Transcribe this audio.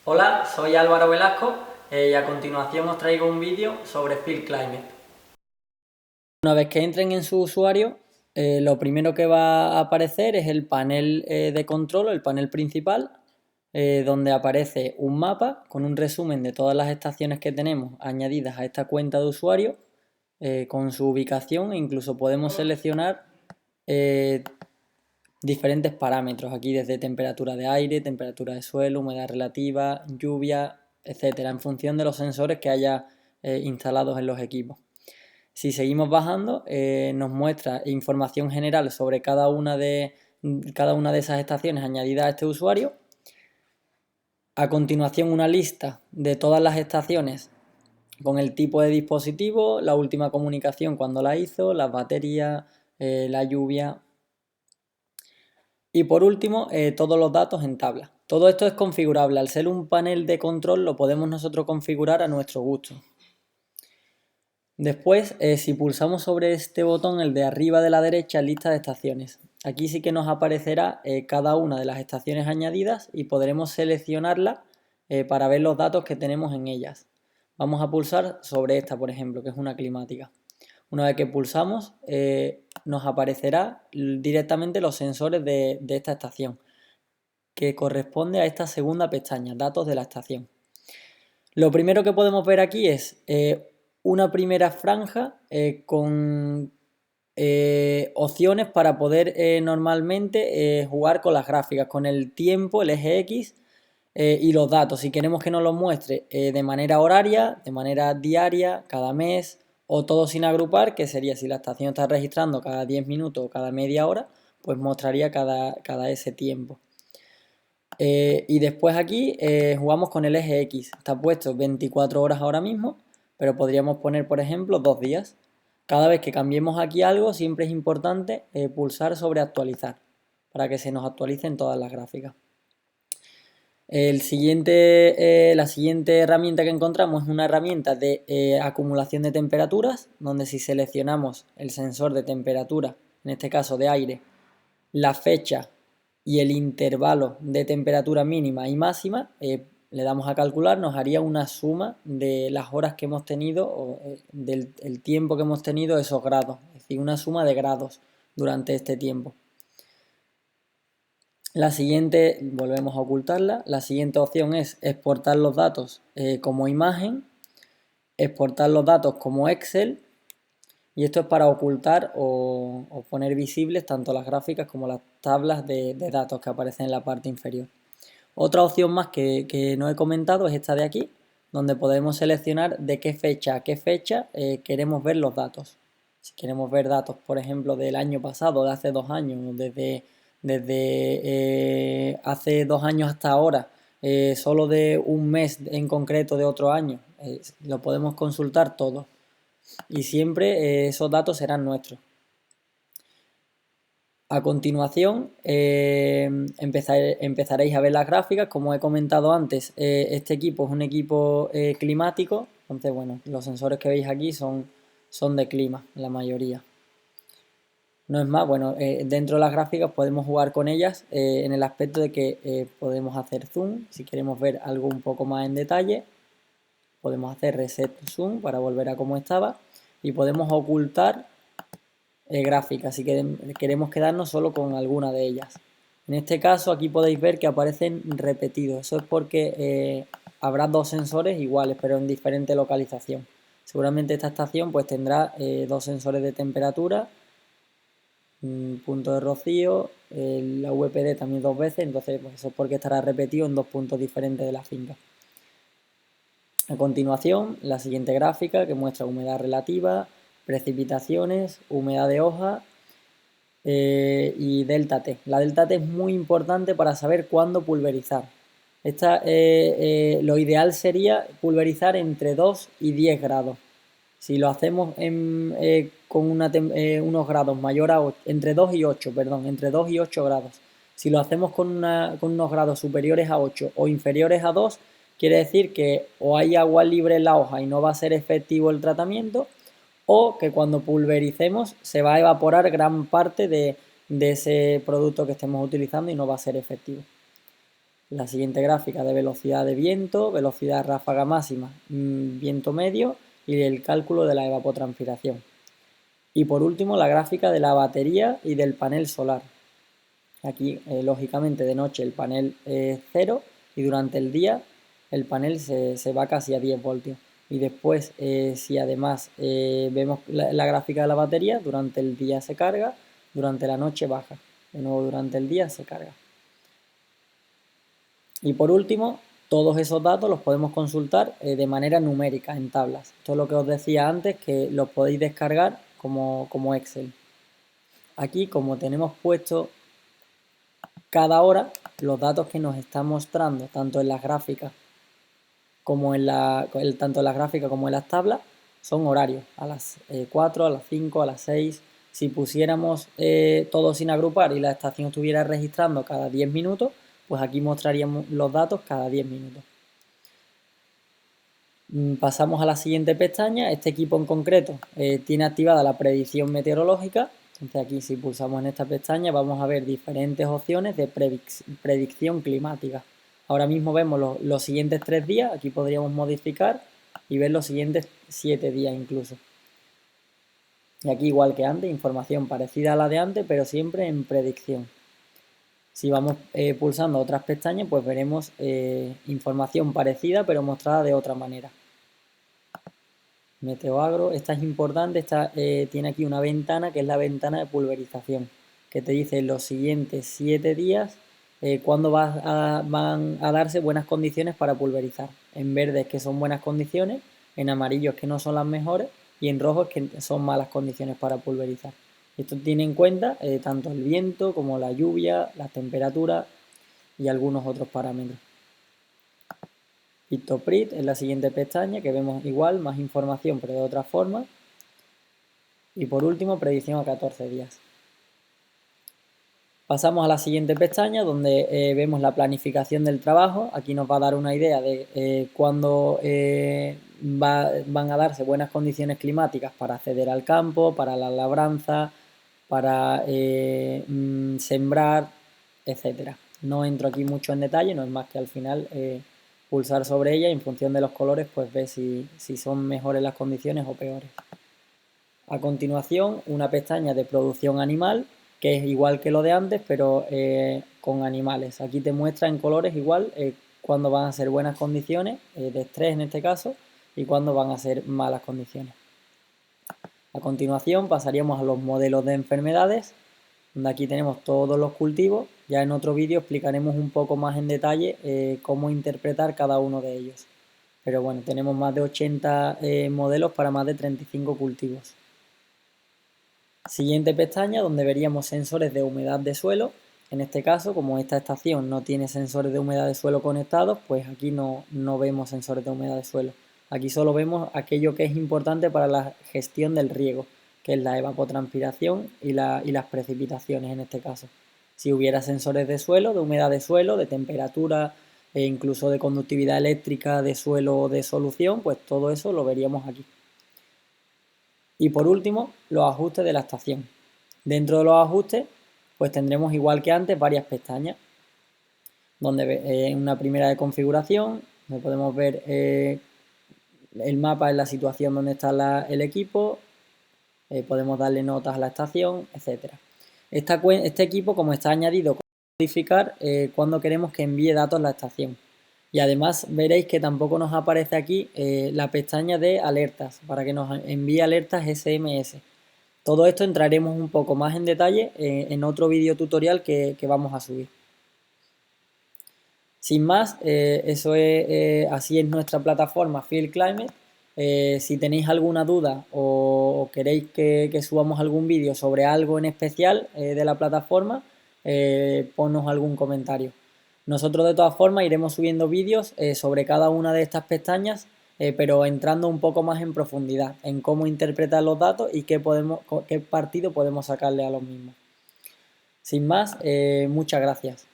Hola, soy Álvaro Velasco y a continuación os traigo un vídeo sobre Field Climate. Una vez que entren en su usuario, lo primero que va a aparecer es el panel de control, el panel principal, donde aparece un mapa con un resumen de todas las estaciones que tenemos añadidas a esta cuenta de usuario, con su ubicación, e incluso podemos seleccionar diferentes parámetros aquí, desde temperatura de aire, temperatura de suelo, humedad relativa, lluvia, etcétera, en función de los sensores que haya instalados en los equipos. Si seguimos bajando, nos muestra información general sobre cada una de esas estaciones añadidas a este usuario. A continuación, una lista de todas las estaciones con el tipo de dispositivo, la última comunicación cuando la hizo, las baterías, la lluvia. Y por último, todos los datos en tabla. Todo esto es configurable. Al ser un panel de control, lo podemos nosotros configurar a nuestro gusto. Después, si pulsamos sobre este botón, el de arriba de la derecha, lista de estaciones. Aquí sí que nos aparecerá cada una de las estaciones añadidas y podremos seleccionarla para ver los datos que tenemos en ellas. Vamos a pulsar sobre esta, por ejemplo, que es una climática. Una vez que pulsamos, nos aparecerá directamente los sensores de esta estación, que corresponde a esta segunda pestaña, datos de la estación. Lo primero que podemos ver aquí es una primera franja con opciones para poder normalmente jugar con las gráficas, con el tiempo, el eje X y los datos. Si queremos que nos los muestre de manera horaria, de manera diaria, cada mes o todo sin agrupar, que sería si la estación está registrando cada 10 minutos o cada media hora, pues mostraría cada ese tiempo. Y después aquí jugamos con el eje X. Está puesto 24 horas ahora mismo, pero podríamos poner, por ejemplo, 2 días. Cada vez que cambiemos aquí algo, siempre es importante pulsar sobre actualizar para que se nos actualicen todas las gráficas. La siguiente herramienta que encontramos es una herramienta de acumulación de temperaturas, donde si seleccionamos el sensor de temperatura, en este caso de aire, la fecha y el intervalo de temperatura mínima y máxima, le damos a calcular, nos haría una suma de las horas que hemos tenido o del tiempo que hemos tenido esos grados, es decir, una suma de grados durante este tiempo. La siguiente, volvemos a ocultarla, la siguiente opción es exportar los datos como imagen, exportar los datos como Excel, y esto es para ocultar o poner visibles tanto las gráficas como las tablas de datos que aparecen en la parte inferior. Otra opción más que no he comentado es esta de aquí, donde podemos seleccionar de qué fecha a qué fecha queremos ver los datos. Si queremos ver datos, por ejemplo, del año pasado, de hace 2 años, desde hace 2 años hasta ahora, solo de un mes en concreto de otro año, lo podemos consultar todo. Y siempre esos datos serán nuestros. A continuación empezaréis a ver las gráficas. Como he comentado antes, este equipo es un equipo climático, entonces bueno, los sensores que veis aquí son de clima, la mayoría. No es más, bueno, dentro de las gráficas podemos jugar con ellas en el aspecto de que podemos hacer zoom, si queremos ver algo un poco más en detalle, podemos hacer reset zoom para volver a como estaba y podemos ocultar gráficas si queremos quedarnos solo con alguna de ellas. En este caso aquí podéis ver que aparecen repetidos, eso es porque habrá 2 sensores iguales pero en diferente localización. Seguramente esta estación pues tendrá 2 sensores de temperatura, punto de rocío, la VPD también 2 veces, entonces pues eso es porque estará repetido en 2 puntos diferentes de la finca. A continuación, la siguiente gráfica que muestra humedad relativa, precipitaciones, humedad de hoja y delta T. La delta T es muy importante para saber cuándo pulverizar. Lo ideal sería pulverizar entre 2 y 10 grados. Si lo hacemos con unos grados mayor a 8, entre 2 y 8, perdón, entre 2 y 8 grados. Si lo hacemos con unos grados superiores a 8 o inferiores a 2, quiere decir que o hay agua libre en la hoja y no va a ser efectivo el tratamiento, o que cuando pulvericemos se va a evaporar gran parte de ese producto que estemos utilizando y no va a ser efectivo. La siguiente gráfica de velocidad de viento, velocidad ráfaga máxima, viento medio y el cálculo de la evapotranspiración. Y por último la gráfica de la batería y del panel solar. Aquí lógicamente de noche el panel es 0 y durante el día el panel se va casi a 10 voltios. Y después si además vemos la gráfica de la batería, durante el día se carga, durante la noche baja. De nuevo durante el día se carga. Y por último, todos esos datos los podemos consultar de manera numérica en tablas. Esto es lo que os decía antes, que los podéis descargar como Excel. Aquí, como tenemos puesto cada hora, los datos que nos está mostrando, tanto en las gráficas como en tanto en las gráficas como en las tablas, son horarios, a las 4, a las 5, a las 6. Si pusiéramos todo sin agrupar y la estación estuviera registrando cada 10 minutos, pues aquí mostraríamos los datos cada 10 minutos. Pasamos a la siguiente pestaña. Este equipo en concreto tiene activada la predicción meteorológica. Entonces aquí si pulsamos en esta pestaña vamos a ver diferentes opciones de predicción climática. Ahora mismo vemos los siguientes 3 días, aquí podríamos modificar y ver los siguientes 7 días incluso. Y aquí igual que antes, información parecida a la de antes, pero siempre en predicción. Si vamos pulsando otras pestañas, pues veremos información parecida, pero mostrada de otra manera. Meteoagro, esta es importante, tiene aquí una ventana que es la ventana de pulverización, que te dice los siguientes 7 días cuándo van a darse buenas condiciones para pulverizar. En verde es que son buenas condiciones, en amarillo es que no son las mejores y en rojo es que son malas condiciones para pulverizar. Esto tiene en cuenta tanto el viento como la lluvia, la temperatura y algunos otros parámetros. Pictoprint es la siguiente pestaña que vemos igual, más información pero de otra forma. Y por último, predicción a 14 días. Pasamos a la siguiente pestaña donde vemos la planificación del trabajo. Aquí nos va a dar una idea de cuándo van a darse buenas condiciones climáticas para acceder al campo, para la labranza, para sembrar, etcétera. No entro aquí mucho en detalle, no es más que al final pulsar sobre ella y en función de los colores pues ver si son mejores las condiciones o peores. A continuación, una pestaña de producción animal, que es igual que lo de antes, pero con animales. Aquí te muestra en colores igual cuándo van a ser buenas condiciones, de estrés en este caso, y cuándo van a ser malas condiciones. A continuación pasaríamos a los modelos de enfermedades, donde aquí tenemos todos los cultivos. Ya en otro vídeo explicaremos un poco más en detalle cómo interpretar cada uno de ellos. Pero bueno, tenemos más de 80 modelos para más de 35 cultivos. Siguiente pestaña donde veríamos sensores de humedad de suelo. En este caso, como esta estación no tiene sensores de humedad de suelo conectados, pues aquí no vemos sensores de humedad de suelo. Aquí solo vemos aquello que es importante para la gestión del riego, que es la evapotranspiración y las precipitaciones en este caso. Si hubiera sensores de suelo, de humedad de suelo, de temperatura e incluso de conductividad eléctrica de suelo o de solución, pues todo eso lo veríamos aquí. Y por último, los ajustes de la estación. Dentro de los ajustes, pues tendremos igual que antes varias pestañas, donde en una primera de configuración, donde podemos ver el mapa en la situación donde está el equipo, podemos darle notas a la estación, etc. Este equipo, como está añadido, podemos modificar cuando queremos que envíe datos a la estación. Y además veréis que tampoco nos aparece aquí la pestaña de alertas, para que nos envíe alertas SMS. Todo esto entraremos un poco más en detalle en otro vídeo tutorial que vamos a subir. Sin más, así es nuestra plataforma Field Climate. Si tenéis alguna duda o queréis que subamos algún vídeo sobre algo en especial de la plataforma, ponnos algún comentario. Nosotros de todas formas iremos subiendo vídeos sobre cada una de estas pestañas, pero entrando un poco más en profundidad en cómo interpretar los datos y qué partido podemos sacarle a los mismos. Sin más, muchas gracias.